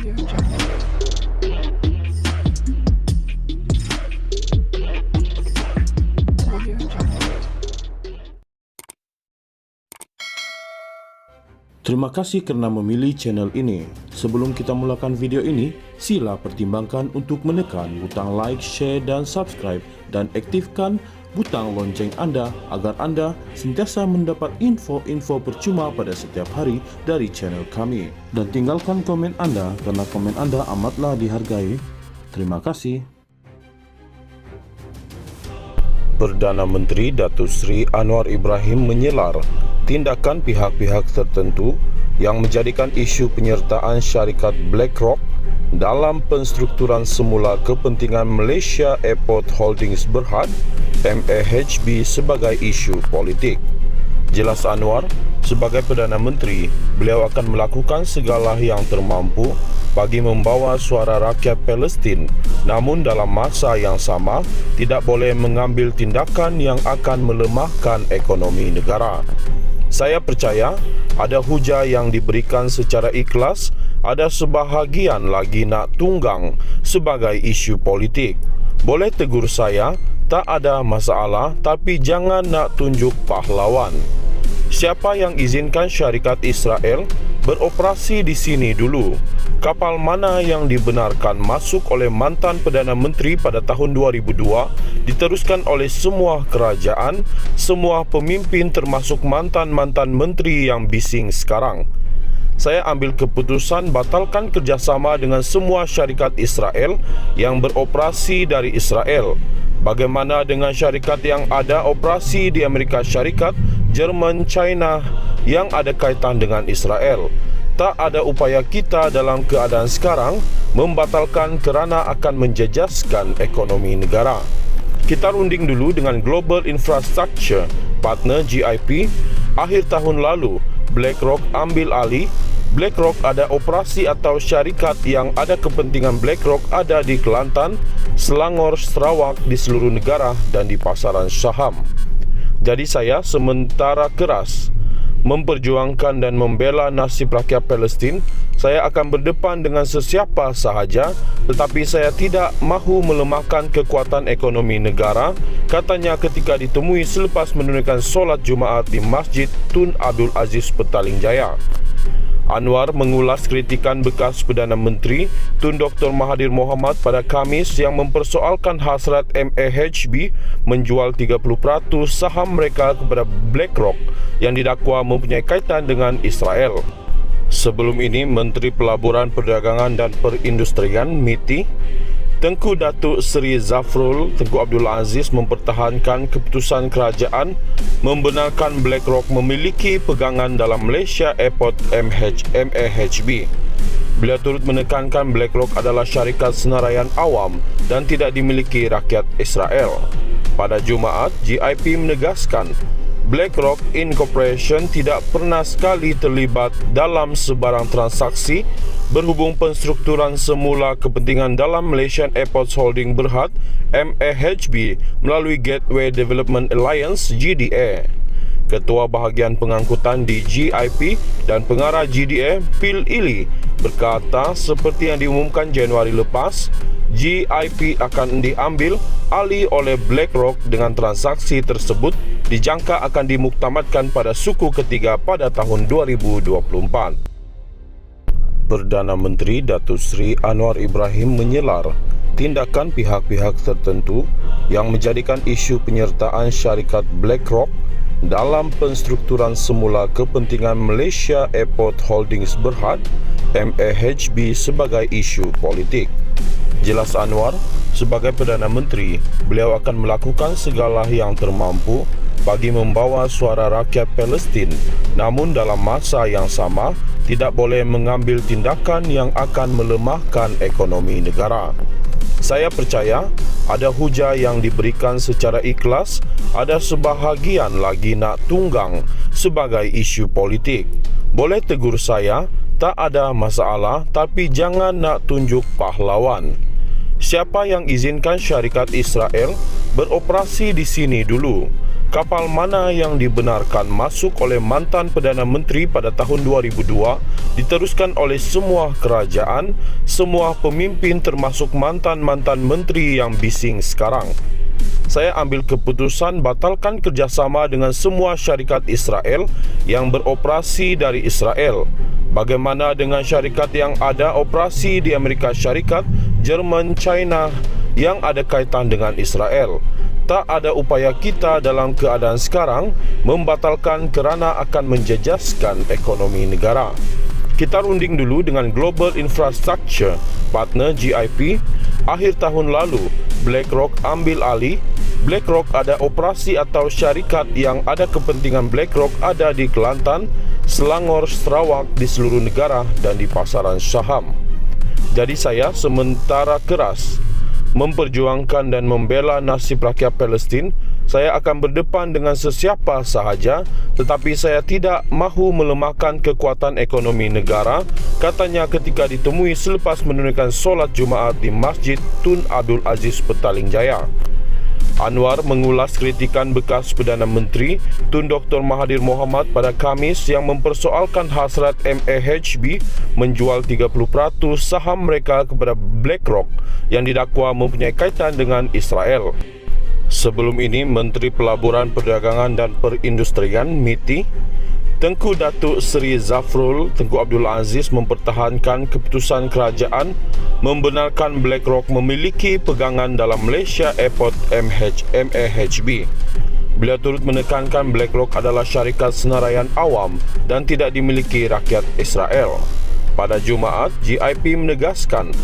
Terima kasih kerana memilih channel ini. Sebelum kita mulakan video ini, sila pertimbangkan untuk menekan butang like, share dan subscribe dan aktifkan butang lonceng anda agar anda sentiasa mendapat info-info percuma pada setiap hari dari channel kami. Dan tinggalkan komen anda kerana komen anda amatlah dihargai. Terima kasih. Perdana Menteri Datuk Seri Anwar Ibrahim menyelar tindakan pihak-pihak tertentu yang menjadikan isu penyertaan syarikat BlackRock dalam penstrukturan semula kepentingan Malaysia Airport Holdings Berhad MAHB sebagai isu politik. Jelas Anwar, sebagai Perdana Menteri, beliau akan melakukan segala yang termampu bagi membawa suara rakyat Palestin, namun dalam masa yang sama tidak boleh mengambil tindakan yang akan melemahkan ekonomi negara. Saya percaya ada hujah yang diberikan secara ikhlas, ada sebahagian lagi nak tunggang sebagai isu politik. Boleh tegur saya, tak ada masalah, tapi jangan nak tunjuk pahlawan. Siapa yang izinkan syarikat Israel beroperasi di sini dulu? Kapal mana yang dibenarkan masuk oleh mantan Perdana Menteri pada tahun 2002 diteruskan oleh semua kerajaan, semua pemimpin termasuk mantan-mantan menteri yang bising sekarang. Saya ambil keputusan batalkan kerjasama dengan semua syarikat Israel yang beroperasi dari Israel. Bagaimana dengan syarikat yang ada operasi di Amerika Syarikat, Jerman, China yang ada kaitan dengan Israel? Tak ada upaya kita dalam keadaan sekarang membatalkan kerana akan menjejaskan ekonomi negara. Kita runding dulu dengan Global Infrastructure Partner GIP. Akhir tahun lalu, BlackRock ambil alih. BlackRock ada operasi atau syarikat yang ada kepentingan BlackRock ada di Kelantan, Selangor, Sarawak, di seluruh negara dan di pasaran saham. Jadi saya sementara keras memperjuangkan dan membela nasib rakyat Palestin. Saya akan berdepan dengan sesiapa sahaja, tetapi saya tidak mahu melemahkan kekuatan ekonomi negara, katanya ketika ditemui selepas menunaikan solat Jumaat di Masjid Tun Abdul Aziz Petaling Jaya. Anwar mengulas kritikan bekas Perdana Menteri Tun Dr. Mahathir Mohamad pada Khamis yang mempersoalkan hasrat MAHB menjual 30% saham mereka kepada BlackRock yang didakwa mempunyai kaitan dengan Israel. Sebelum ini, Menteri Pelaburan Perdagangan dan Perindustrian MITI Tengku Datuk Seri Zafrul Tengku Abdul Aziz mempertahankan keputusan kerajaan membenarkan BlackRock memiliki pegangan dalam Malaysia Airport MAHB. Beliau turut menekankan BlackRock adalah syarikat senaraian awam dan tidak dimiliki rakyat Israel. Pada Jumaat, GIP menegaskan BlackRock Incorporation tidak pernah sekali terlibat dalam sebarang transaksi berhubung penstrukturan semula kepentingan dalam Malaysian Airports Holding Berhad MAHB melalui Gateway Development Alliance GDA. Ketua Bahagian Pengangkutan di GIP dan pengarah GDA Phil Ely berkata seperti yang diumumkan Januari lepas, GIP akan diambil alih oleh BlackRock dengan transaksi tersebut dijangka akan dimuktamadkan pada suku ketiga pada tahun 2024. Perdana Menteri Datuk Seri Anwar Ibrahim menyelar tindakan pihak-pihak tertentu yang menjadikan isu penyertaan syarikat BlackRock dalam penstrukturan semula kepentingan Malaysia Airport Holdings Berhad MAHB sebagai isu politik. Jelas Anwar, sebagai Perdana Menteri, beliau akan melakukan segala yang termampu bagi membawa suara rakyat Palestin, namun dalam masa yang sama tidak boleh mengambil tindakan yang akan melemahkan ekonomi negara. Saya percaya ada hujah yang diberikan secara ikhlas, ada sebahagian lagi nak tunggang sebagai isu politik. Boleh tegur saya, tak ada masalah, tapi jangan nak tunjuk pahlawan. Siapa yang izinkan syarikat Israel beroperasi di sini dulu? Kapal mana yang dibenarkan masuk oleh mantan Perdana Menteri pada tahun 2002 diteruskan oleh semua kerajaan, semua pemimpin termasuk mantan-mantan menteri yang bising sekarang. Saya ambil keputusan batalkan kerjasama dengan semua syarikat Israel yang beroperasi dari Israel. Bagaimana dengan syarikat yang ada operasi di Amerika Syarikat, Jerman, China yang ada kaitan dengan Israel? Tak ada upaya kita dalam keadaan sekarang membatalkan kerana akan menjejaskan ekonomi negara. Kita runding dulu dengan Global Infrastructure Partner GIP. Akhir tahun lalu, BlackRock ambil alih. BlackRock ada operasi atau syarikat yang ada kepentingan BlackRock ada di Kelantan, Selangor, Sarawak, di seluruh negara dan di pasaran saham. Jadi saya sementara keras memperjuangkan dan membela nasib rakyat Palestin. Saya akan berdepan dengan sesiapa sahaja, tetapi saya tidak mahu melemahkan kekuatan ekonomi negara, katanya ketika ditemui selepas menunaikan solat Jumaat di Masjid Tun Abdul Aziz Petaling Jaya. Anwar mengulas kritikan bekas Perdana Menteri Tun Dr. Mahathir Mohamad pada Khamis yang mempersoalkan hasrat MAHB menjual 30% saham mereka kepada BlackRock yang didakwa mempunyai kaitan dengan Israel. Sebelum ini, Menteri Pelaburan Perdagangan dan Perindustrian MITI Tengku Datuk Seri Zafrul Tengku Abdul Aziz mempertahankan keputusan kerajaan membenarkan BlackRock memiliki pegangan dalam Malaysia Airport MAHB. Beliau turut menekankan BlackRock adalah syarikat senaraian awam dan tidak dimiliki rakyat Israel. Pada Jumaat, GIP menegaskan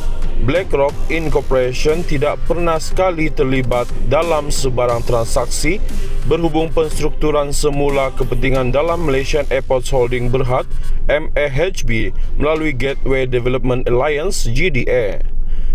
BlackRock Incorporation tidak pernah sekali terlibat dalam sebarang transaksi berhubung penstrukturan semula kepentingan dalam Malaysian Airports Holding Berhad MAHB melalui Gateway Development Alliance GDA.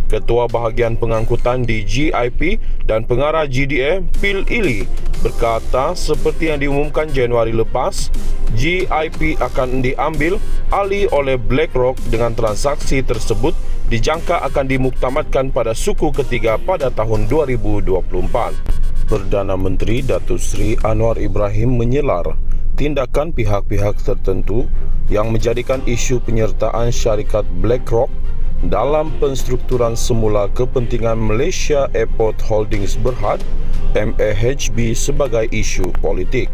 Ketua Bahagian Pengangkutan di GIP dan Pengarah GDA Phil Ely berkata seperti yang diumumkan Januari lepas, GIP akan diambil alih oleh BlackRock dengan transaksi tersebut dijangka akan dimuktamadkan pada suku ketiga pada tahun 2024. Perdana Menteri Datuk Seri Anwar Ibrahim menyelar tindakan pihak-pihak tertentu yang menjadikan isu penyertaan syarikat BlackRock dalam penstrukturan semula kepentingan Malaysia Airport Holdings Berhad MAHB sebagai isu politik.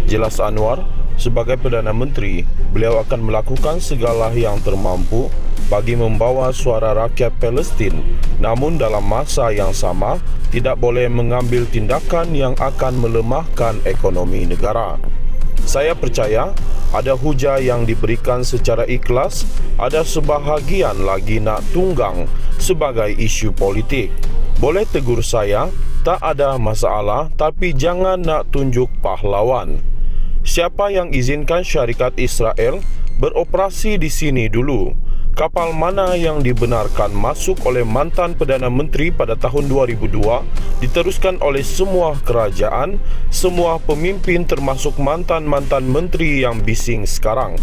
Jelas Anwar, sebagai Perdana Menteri, beliau akan melakukan segala yang termampu bagi membawa suara rakyat Palestin, namun dalam masa yang sama tidak boleh mengambil tindakan yang akan melemahkan ekonomi negara. Saya percaya ada hujah yang diberikan secara ikhlas, ada sebahagian lagi nak tunggang sebagai isu politik. Boleh tegur saya, tak ada masalah, tapi jangan nak tunjuk pahlawan. Siapa yang izinkan syarikat Israel beroperasi di sini dulu? Kapal mana yang dibenarkan masuk oleh mantan Perdana Menteri pada tahun 2002 diteruskan oleh semua kerajaan, semua pemimpin termasuk mantan-mantan menteri yang bising sekarang.